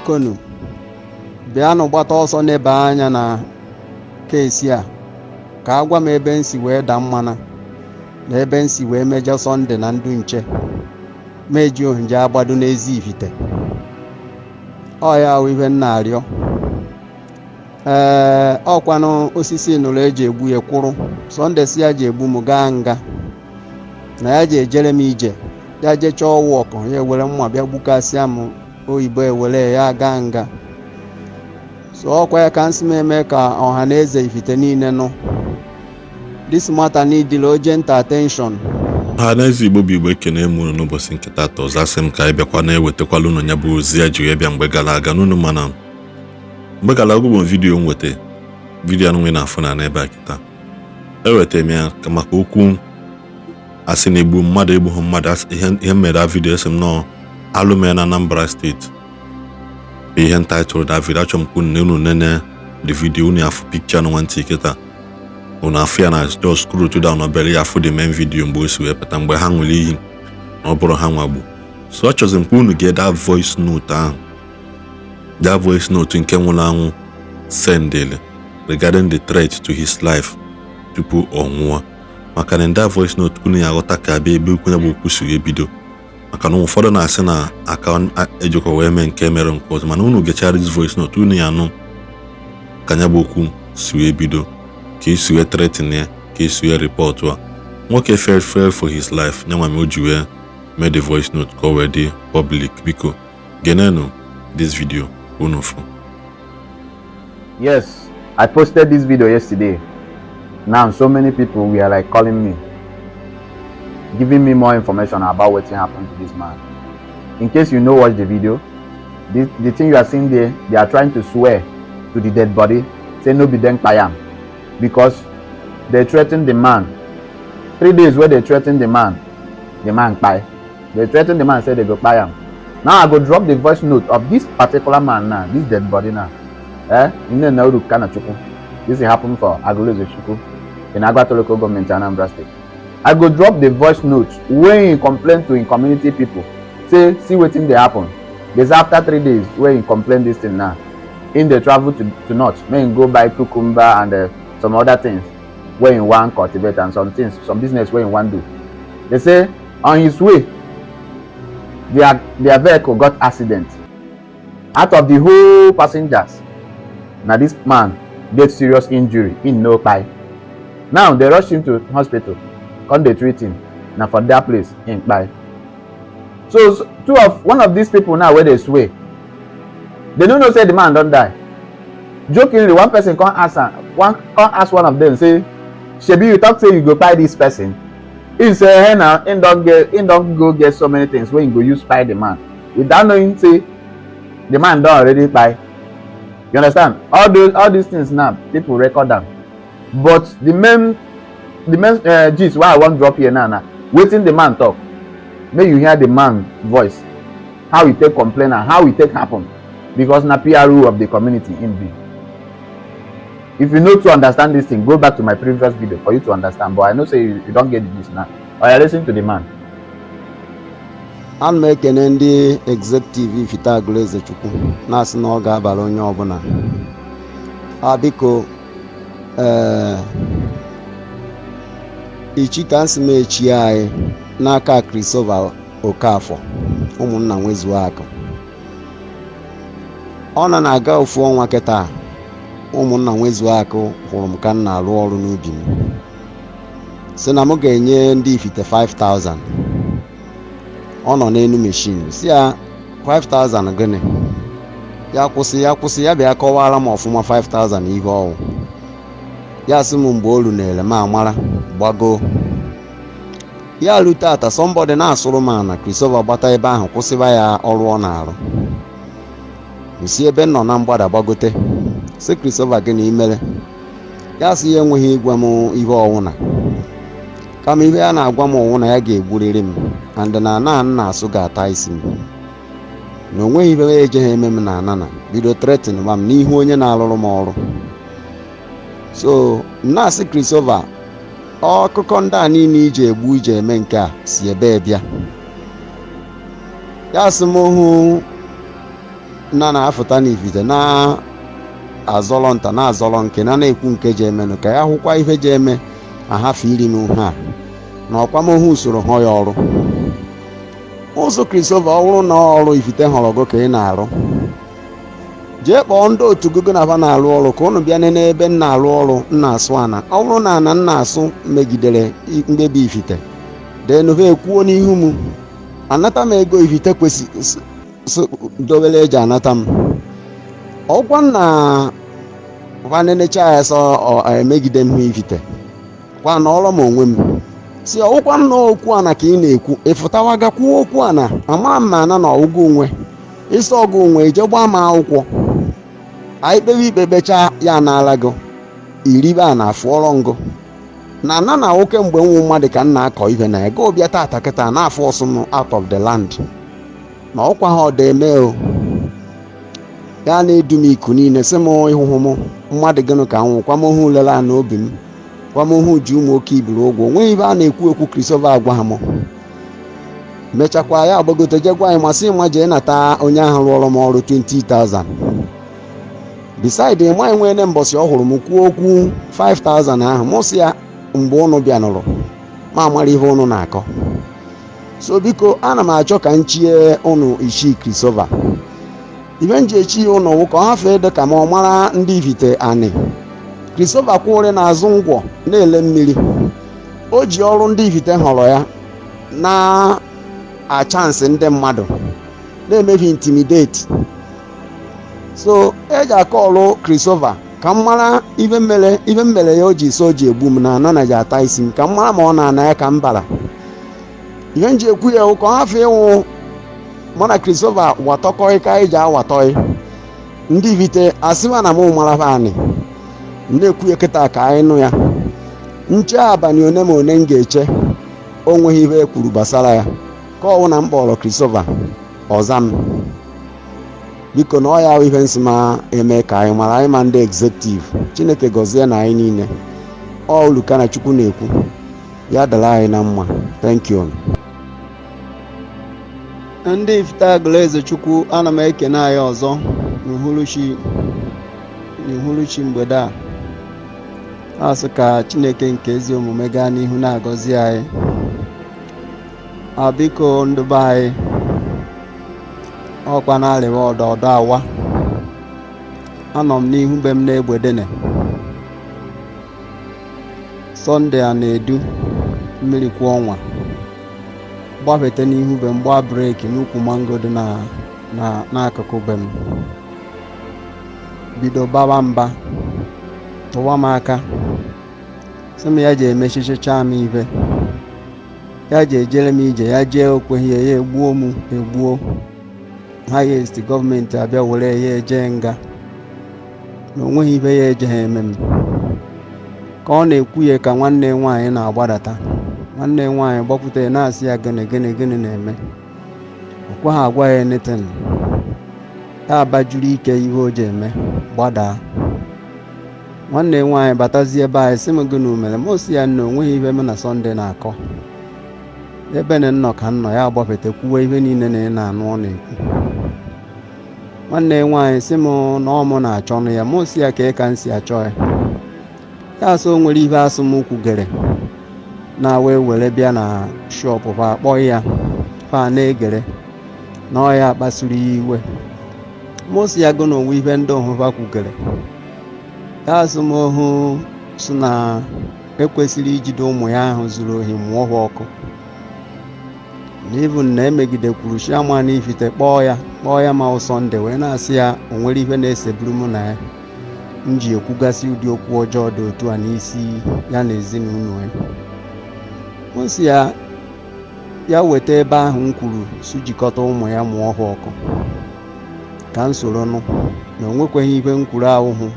bikonu bịanụ gbata ọsọ n'ebe anya na kesi a ka agwa m ebe nsi wee da mmana na ebe nsi wee mejọ Sọnde na ndụ nche meji ohunje agbado n'ezi ifite. Ọ ya wụ ihe nna arịọ. Ọkwanụ osisi nụrụ eji egbu ya kwụrụ. Sọnde si ya ji egbu m gaa nga na ya ji ejere m ije ya je chọọ wọkụ ya ewere mma bịa gbukasịa m oyibo ewere ya gaa nga. So ọkwa ya ka nsị m eme ka ọha na eze ifite niile nụ. This matter need urgent attention. Ha na eze Igbo bụ Igbo ekene m unu n'ụbọchị nke taata ọzọ asị m ka anyị bịakwa na-ewetakwala unu ya bụ ozi ya jiri bịa mgbe gara aga n'unu mana mgbe gara aga bụ vidiyo m weta vidiyo anụ nwe na-afụ na n'ebe a kịta eweta m ya maka okwu asị na egbu mmadụ egbughị mmadụ ihe mere a vidiyo esi m nọ alụme na Anambra steeti bụ ihe ntaịtụrụ da vidiyo achọ m ka unu nene the vidiyo unu afụ pikcha na nwantị kịta unu afụ ya na just scroll to down obere ya afụ the main video mgbe o si wee pụta mgbe ha nwere iyi na ọ bụrụ ha nwagbu. So achọzi m ka unu gee that voice note ahụ, that voice note nke nwụrụ anwụ sendele regarding the threat to his life tupu ọ nwụọ, maka na that voice note unu ya aghọta ka abịa ebe okwu ya bụ okwu si ebido, maka na ụfọdụ na-asị na aka ejikọ wee mee nke mere nke ọzọ, mana unu gechara this voice note unu ya nụ ka ya bụ okwu si ebido, ka esi wee threaten ya, ka esi wee report wa nwoke fear for his life. Nyanwa m o ji wee mee the voice note ka o wee dị public. Biko genenu this video unu fụ. Yes, I posted this video yesterday. Now so many people were like calling me, giving me more information about what happened to this man. In case you know watch the video, the thing you are seeing there, they are trying to swear to the dead body, say no be them payam, because they threatened the man. 3 days where they threatened the man pay. They threatened the man, said they go payam. Now I go drop the voice note of this particular man now, this dead body now. This happened for Agulu in Agwata local government in Anambra State. I go drop the voice note when he complain to in community people. Say, see what thing they happen. There's after 3 days where he complain this thing now. In the travel to north, may go buy cucumber and some other things where in one cultivate and some things, some business where in one do. They say on his way, their vehicle got accident. Out of the whole passengers, now this man get serious injury in no pie. Now they rush him to hospital, come they treat him. Now for that place in pie. So one of these people now where they sway, they don't know say the man don't die. Jokingly, one person can't ask one of them, say, Shebi, you talk say you go buy this person. He say, hey now, he don't go get so many things when you go use buy the man. Without knowing say the man don't already buy. You understand? All these things now, people record them. But the main gist why I want drop here now, waiting the man talk. May you hear the man voice, how he take complain and how he take happen. Because na PRO of the community in be. If you know to understand this thing, go back to my previous video for you to understand. But I know say you don't get this now. Or you listen to the man. I'm making Ndi executive ifita Aguleze Chukwu na-asị na ọ ga-abara onye ọbụla. Biko ichi ka nsị m echi anyị n'aka Christopher Okafọ ụmụnna nwezuo akụ. Ọ na-aga ofu ọnwa kịta ụmụnna nwezuo akụ hụrụ m ka m na-arụ ọrụ n'ubi m. Sị na m ga-enye ndị ifite 5,000. Ọ nọ n'enu machine si ya 5,000 gịnị ya kwụsị ya bịa kọwara m ọfụma 5,000 ihe ọwụ ya sị m mgbe olu na-ele m amara gbago ya rute ata somebody na-asụrụ m ana Christopher gbata ebe ahụ kwụsịba ya ọrụ ọ na-arụ si ebe nọ na mgbada gbagote sị Christopher gịnị imere ya sị ya enweghị ịgwa m ihe ọwụ na kama ihe a na-agwa m ọwụ na ya ga-egburiri m and na na-asụ ga-ata isi m na onweghị ihe ejeghị eme m na anana bido threaten ma m n'ihu onye na-alụrụ m ọrụ. So na-asị Christopher ọkụkọ ndị a niile ije egbu ije eme nke a si ebe bịa ya sị m hụ na-afụta n'ifite na-azọrọ nta na-azọrọ nke na-ekwu nke ji emenụ ka ya hụkwa ife ji eme ahafe iri n'uhe a na ọkwamohu usoro hụ ya ọrụ ụzụ Krisova ọ bụrụ na ọrụ ifite họrọ gụ ka ị na-arụ jee kpọọ ndị otu gogo na fa na-arụ ọrụ ka ụnụ bịa nene ebe m na-arụ ọrụ nna asụ ana ọ bụrụ na ana nna asụ megidere mkpebi ifite denove ekwuo n'ihu m anata m ego ifite kwesị dobere eji anata m ọgwa na vanenecha ya sọ emegide m ifite kwa na ọrụ m onwe m si ọwụkwa m na okwu ana ka ị na-ekwu ịfụtawagakwuo okwu ana ama m ana na ọgwụgwọ onwe ịsọ ọgụ onwe ije gbaa m akwụkwọ anyị kpewe ikpe becha ya n'ala gị iribe a na-afụọrọ ngụ na ana na nwoke mgbe nwu mmadụ ka m na-akọ ibe na ego bịa tata kịta na-afụ ọsụ m out of the land na ọkwa ha ọda eme o ya na-edu m iku niile sị m ịhụhụ m mmadụ gịnụ ka nwụ kwamohu lele a n'obi m kwamohu ji ụmụ oke iburu ụgwọ onweghị ibe a na-ekwu ekwu Krisova agwa ha m mechakwa ya agbagote je gwa anyị masị ịma jee nata onye ahụ rụọrọ m ọrụ 20,000 beside ịma enwene mbọsị ọ hụrụ m kwuo okwu 5,000 ahụ mụ sị ya mgbe ụnụ bịanụrụ ma amara ihe ụnụ na-akọ so biko ana m achọ ka m chie ụnụ Ishi Krisova ibe m ji echi ụnụ wụ ka ọ hafee dị ka ma ọ mara ndị ifite anị Krisova kwụrị n'azụ ngwọ na-ele mmiri o ji ọrụ ndị ifite họrọ ya na achansị ndị mmadụ na-emebi intimidate so eji akọ ọrụ Krisova ka m mara ibe mmere ya o ji so o ji egbu m na anaghị ata isi m ka m mara ma ọ na-ana ya ka m bara ihe m ji ekwu ya ka ọ hafụ ịnwụ mụ na Krisova watọkọị ka anyị ji awatọị ndị ifite asịma na mụ mara fa anị na-ekwu ya kịta ka anyị nụ ya nche abalị one ma one m ga-eche o nweghị ibe e kwuru gbasara ya ka ọwụ na m kpọrọ Krisova ọza m biko na ọ ya ihe nsị ma eme ka anyị mara anyị ma ndị executive Chineke gọzie na anyị niile ọ uluka na Chukwu na-ekwu ya dara anyị na mma thank you ndị ifite Agụlaeze Chukwu ana m ekene anyị ọzọ n'uhuruchi mgbede a asị ka Chineke nke ezi omume gaa n'ihu na-agọzi anyị biko ndị be anyị ọkwa na-arịwa ọdọ awa anọ m n'ihu be m na-egbedene Sọnde a na-edu mmiri kwa ọnwa gbafete n'ihu be m gbaa breki n'ukwu mango dị n'akụkụ be m bido baba mba tụwa m aka sị m ya ji emechichicha m ibe ya ji ejere m ije ya jee okweghị ya egbuo m egbuo highest gọọmenti abịa were ya eje nga na onweghị ibe ya eje ha eme m ka ọ na-ekwu ya ka nwanne nwaanyị na-agbadata nwanne nwaanyị gbapụta na-asị ya gịnị na-eme ọkwa ha agwa ya anything ya abajuru ike ihe o ji eme gbadaa nwanne nwaanyị batazie ebe anyị sị m gịnị mere m osi ya nna onweghị ibe m na Sọnde na-akọ ebe na nnọ ka nnọ ya agbafete kwuwe ihe niile na ị na-anụ ọ na-ekwu nwanne nwaanyị sị m na ọ mụ na-achọ nụ ya m si ya ka ị ka m si achọ ya ya so nwere ihe asụ m kwugere na wee were bịa na shọpụ fa akpọ ya fa na-egere na ọ ya kpasuru ya iwe m si ya go na onwe ihe ndị ọhụva kwugere ya asụ m ohu so na ekwesịrị ijide ụmụ ya ahụ zuru ohi mụọ ha ọkụ n'ivun na emegidekwuru chairman ifite kpọọ ya ma Sọnde wee na-asị ya o nwere ihe na-eseburu mụ na ya m ji ekwugasị ụdị okwu ọjọọ dị otu a n'isi ya na ezinụlọ ya m si ya weta ebe ahụ m kwuru sujikọta ụmụ ya mụọ ha ọkụ ka m soro nụ na o nwekweghị ibe m kwuru ahụhụ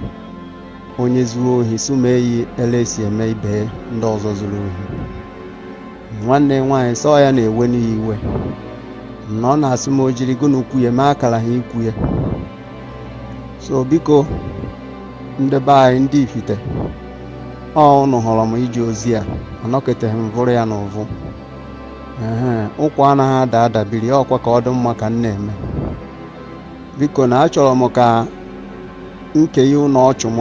onye zuo ohi sumeyi elesi eme ibe ndị ọzọ zuru ohi nwanne nwaanyị sọ ya na-ewe n'ihi iwe na ọ na-asị m o jiri gụnụ ukwu ya mee akara ha ikwu ya so biko ndị be anyị ndị ifite ụnụ họrọ m iji ozi a anọketeghị m vụrụ ya n'ụvụ ụkwụ anaghị ada adabiri ọkwa ka ọ dị mma ka m na-eme biko na achọrọ m ka nkenye ụlọ ọchụ m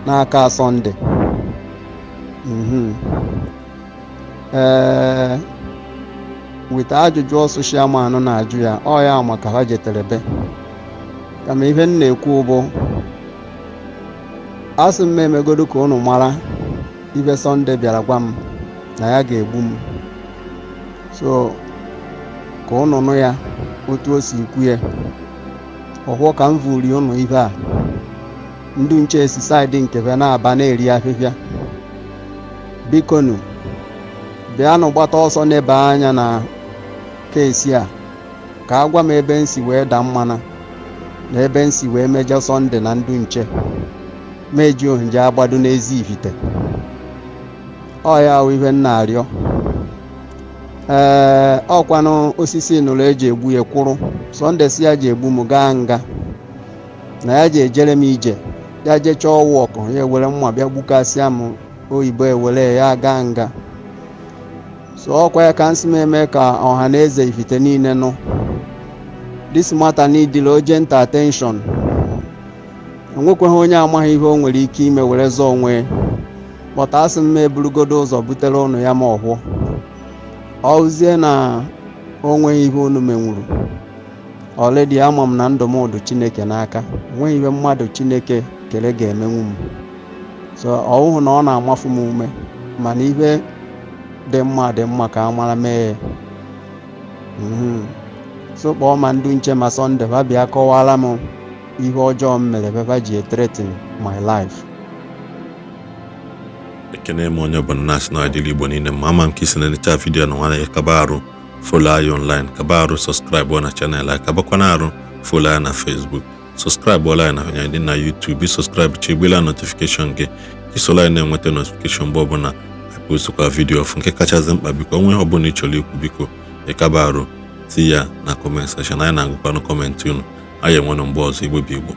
n'aka Sọnde. Weta ajụjụ soshiamanụ na-ajụ ya, ọ ya maka ha jetere be. Kama ihe m na-ekwu bụ, asị m emegodu ka unu mara ibe Sọnde bịara gwa m na ya ga-egbu m. So ka unu nụ ya otu o si kwu ya. Ọhụụ ka m vụri unu ibe a. Ndị nche si saịdị nke be na-aba na-eri afịfịa. Bikonu bịanụ gbata ọsọ n'ebe anya na keesi a ka agwa m ebe nsi wee daa mmana na ebe nsi wee mejọ Sọnde na ndị nche meji ohunje agbado n'ezi ifite. Ọ ya wụ ihe m na-arịọ. Ọkwanụ osisi nụrụ eji egbu ya kwụrụ. Sọnde si ya ji egbu m gaa nga na ya ji ejere m ije, ya je chọọ ọwụ ọkụ, ya ewere mma bịa gbukasịa m, oyibo ewere ya gaa nga. So ọkwa ya ka nsị m eme ka ọha na eze ifite niile nụ. This matter need urgent attention. Enwekweghị onye amaghị ihe o nwere ike ime were zọọ onwe. But asị m eburugodo ụzọ butere ụnụ ya ma ọhụụ. Ọzie na onweghị ihe unu menwuru. Already ama m na ndụmọdụ Chineke n'aka. Enweghị ihe mmadụ Chineke kere ga-emenwu m. So ọhụhụ na ọ na-amafu m ume, mana ihe dị mma ka a mara mee. So kpọọ ma ndị nche ma Sọnde ha bịa kọwara m ihe ọjọọ m mere ebe ji threaten my life. Ekene m onye bụ national Ili Igbo niile ma ama nke isi na-enecha vidiyo na nwana ya kaba arụ follow anyị online, kaba arụ subscribe na channel anyị, kabakwana arụ follow anyị na Facebook, subscribe ọla anyị na dị na YouTube, subscribe chegbela notification gị isola anyị na-enweta notification mgbe ọbụla postkwa vidiyo ọfụ. Nke kachasị mkpa, biko onwe ihe ọbụla ị chọrọ ikwu, biko ịkaba arụ ti ya na comment section. Anyị na-agụkwanụ kọmentị unu. Anyị enwenụ mgbe ọzọ. Igbo bụ Igbo.